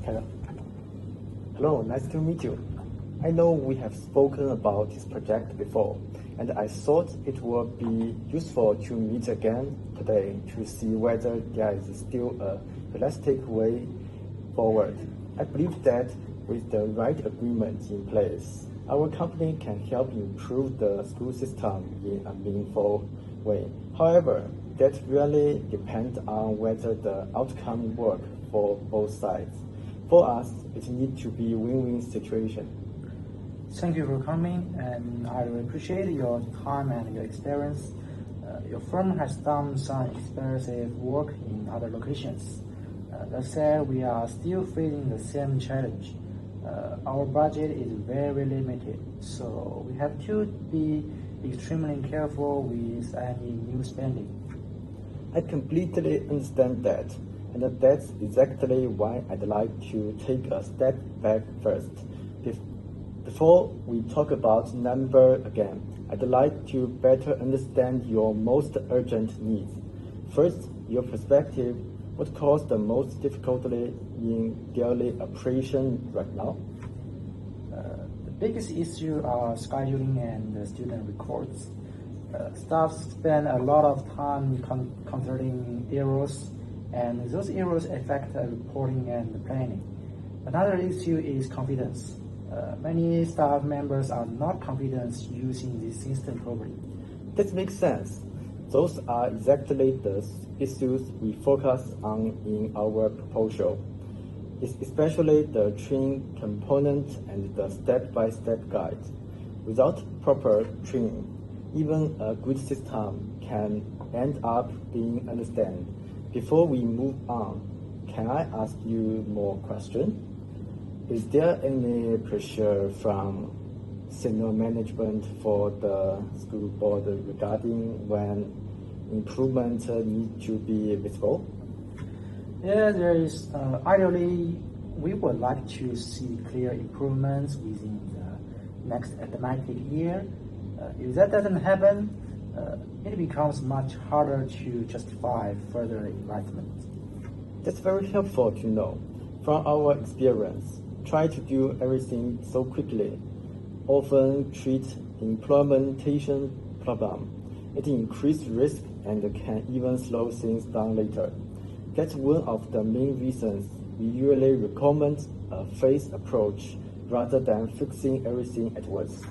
Hello. Hello, nice to meet you. I know we have spoken about this project before, and I thought it would be useful to meet again today to see whether there is still a realistic way forward. I believe that with the right agreement in place, our company can help improve the school system in a meaningful way. However, that really depends on whether the outcome work for both sides. For us, it needs to be a win-win situation. Thank you for coming, and I really appreciate your time and your experience. Your firm has done some expensive work in other locations. That said, we are still facing the same challenge. Our budget is very limited, so we have to be extremely careful with any new spending. I completely understand that, and that's exactly why I'd like to take a step back first. Before we talk about number again, I'd like to better understand your most urgent needs. First, your perspective, what caused the most difficulty in daily operation right now? The biggest issue are scheduling and student records. Staff spend a lot of time converting errors, and those errors affect reporting and planning. Another issue is confidence. Many staff members are not confident using the system properly. That makes sense. Those are exactly the issues we focus on in our proposal. It's especially the training component and the step-by-step guide. Without proper training, even a good system can end up being understood. Before we move on, can I ask you more questions? Is there any pressure from senior management for the school board regarding when improvements need to be visible? Yeah, there is. Ideally, we would like to see clear improvements within the next academic year. If that doesn't happen, it becomes much harder to justify further investment. That's very helpful to know. From our experience, try to do everything so quickly often treat implementation problem. It increases risk and can even slow things down later. That's one of the main reasons we usually recommend a phased approach rather than fixing everything at once.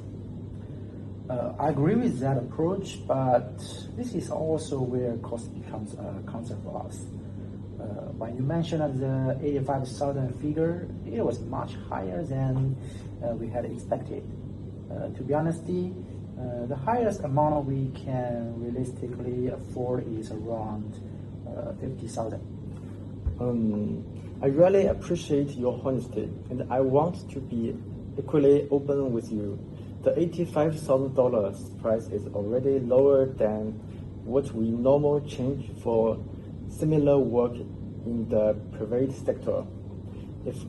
I agree with that approach, but this is also where cost becomes a concern for us. When you mentioned the 85,000 figure, it was much higher than we had expected. To be honest, the highest amount we can realistically afford is around 50,000. I really appreciate your honesty, and I want to be equally open with you. The $85,000 price is already lower than what we normally charge for similar work in the private sector.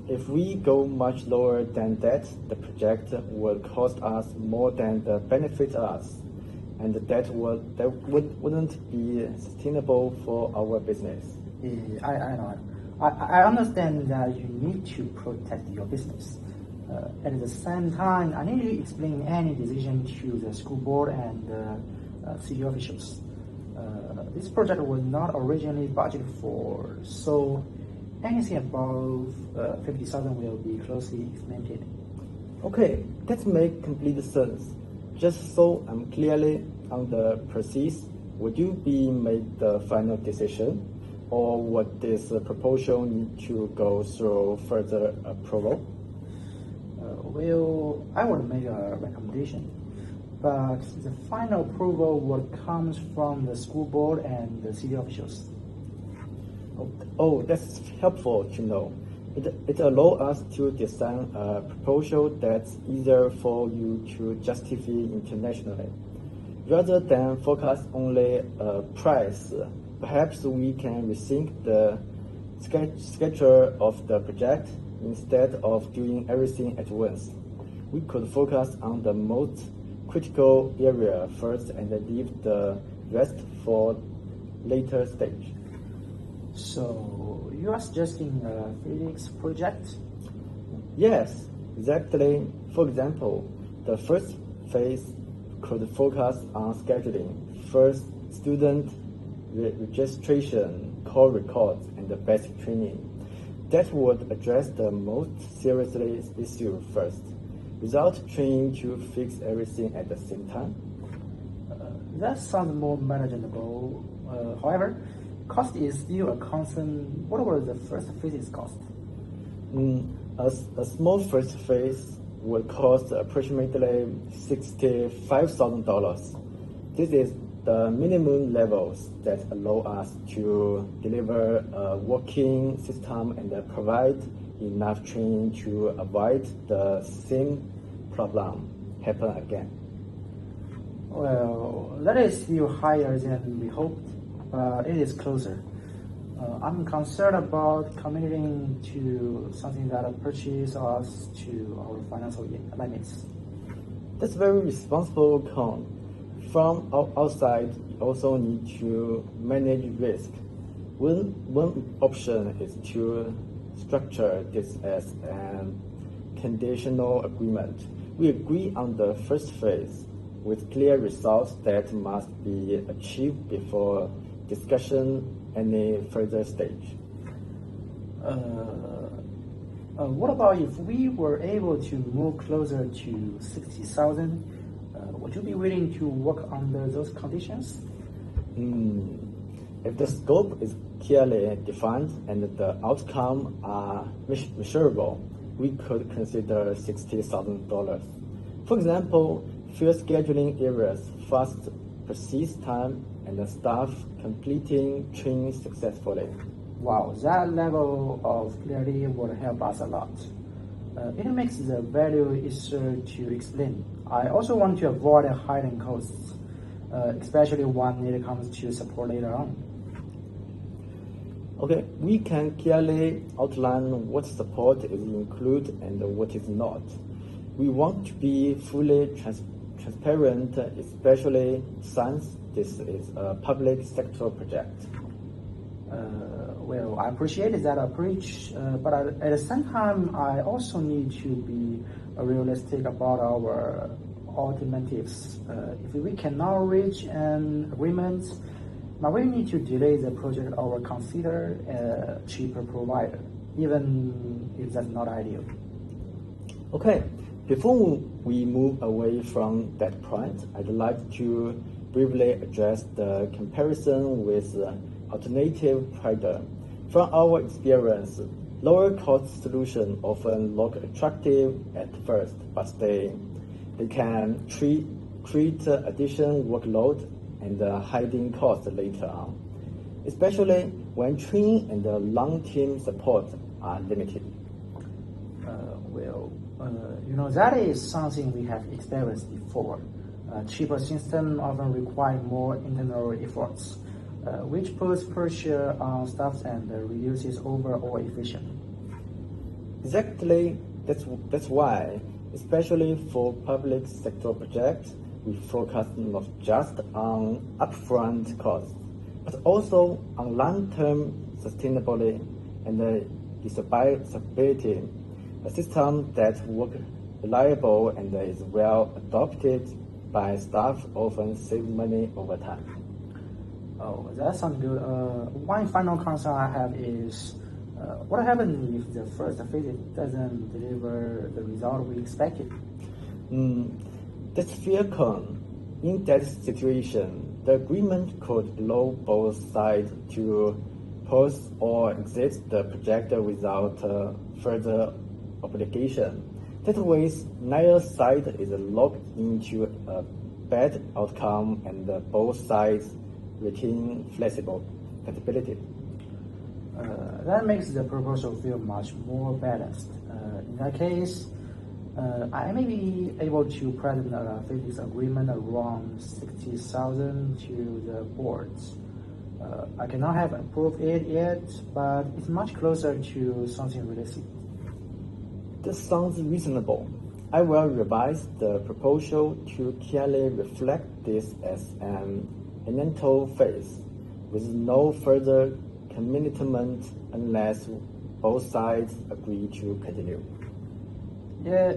If we go much lower than that, the project will cost us more than the benefit us, and that wouldn't be sustainable for our business. I know. I understand that you need to protect your business. At the same time, I need to explain any decision to the school board and city officials. This project was not originally budgeted for, so anything above 50,000 will be closely implemented. Okay, that makes complete sense. Just so I'm clearly on the process, would you be made the final decision, or would this proposal need to go through further approval? Well, I would make a recommendation, but the final approval would come from the school board and the city officials. Oh, that's helpful to know. It allows us to design a proposal that's easier for you to justify internationally. Rather than focus only price, perhaps we can rethink the schedule of the project. Instead of doing everything at once, we could focus on the most critical area first and leave the rest for later stage. So you are suggesting a physics project? Yes, exactly. For example, the first phase could focus on scheduling first student registration, call records, and the basic training. That would address the most seriously issue first, without trying to fix everything at the same time. That sounds more manageable. However, cost is still a concern. What was the first physics cost? A small first phase would cost approximately $65,000. This is the minimum levels that allow us to deliver a working system and provide enough training to avoid the same problem happen again. Well, that is still higher than we hoped, but it is closer. I'm concerned about committing to something that pushes us to our financial limits. That's very responsible con. From outside, you also need to manage risk. One option is to structure this as a conditional agreement. We agree on the first phase with clear results that must be achieved before discussion any further stage. What about if we were able to move closer to 60,000? Would you be willing to work under those conditions? If the scope is clearly defined and the outcome are measurable, we could consider $60,000. For example, field scheduling areas, fast persist time, and the staff completing training successfully. Wow, that level of clarity would help us a lot. It makes the value easier to explain. I also want to avoid hiding costs, especially when it comes to support later on. Okay, we can clearly outline what support is included and what is not. We want to be fully transparent, especially since this is a public sector project. Well, I appreciate that approach, but at the same time, I also need to be realistic about our alternatives. If we cannot reach an agreement, now we need to delay the project or consider a cheaper provider, even if that's not ideal. Okay, before we move away from that point, I'd like to briefly address the comparison with alternative provider. From our experience, lower cost solutions often look attractive at first, but they can create additional workload and hiding costs later on, especially when training and long-term support are limited. That is something we have experienced before. Cheaper systems often require more internal efforts, which puts pressure on staff and reduces overall efficiency. Exactly, that's why, especially for public sector projects, we focus not just on upfront costs, but also on long-term sustainability and usability. A system that works reliable and is well adopted by staff often saves money over time. Oh, that sounds good. One final concern I have is what happens if the first phase doesn't deliver the result we expected? That's fair con. In that situation, the agreement could allow both sides to pause or exit the project without further obligation. That way, neither side is locked into a bad outcome and both sides retain flexibility. That makes the proposal feel much more balanced. In that case, I may be able to present a physics agreement around 60,000 to the boards. I cannot have approved it yet, but it's much closer to something realistic. This sounds reasonable. I will revise the proposal to clearly reflect this as an initial phase, with no further commitment unless both sides agree to continue. Yeah,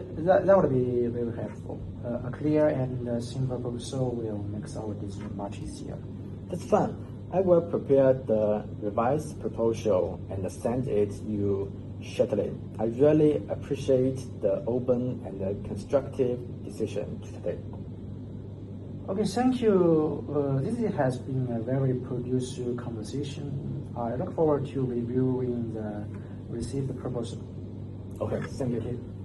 that would be very helpful. A clear and simple proposal will make our decision much easier. That's fine. I will prepare the revised proposal and send it you shortly. I really appreciate the open and constructive decision today. Okay, thank you. This has been a very productive conversation. I look forward to reviewing the received proposal. Okay, thank you. Thank you.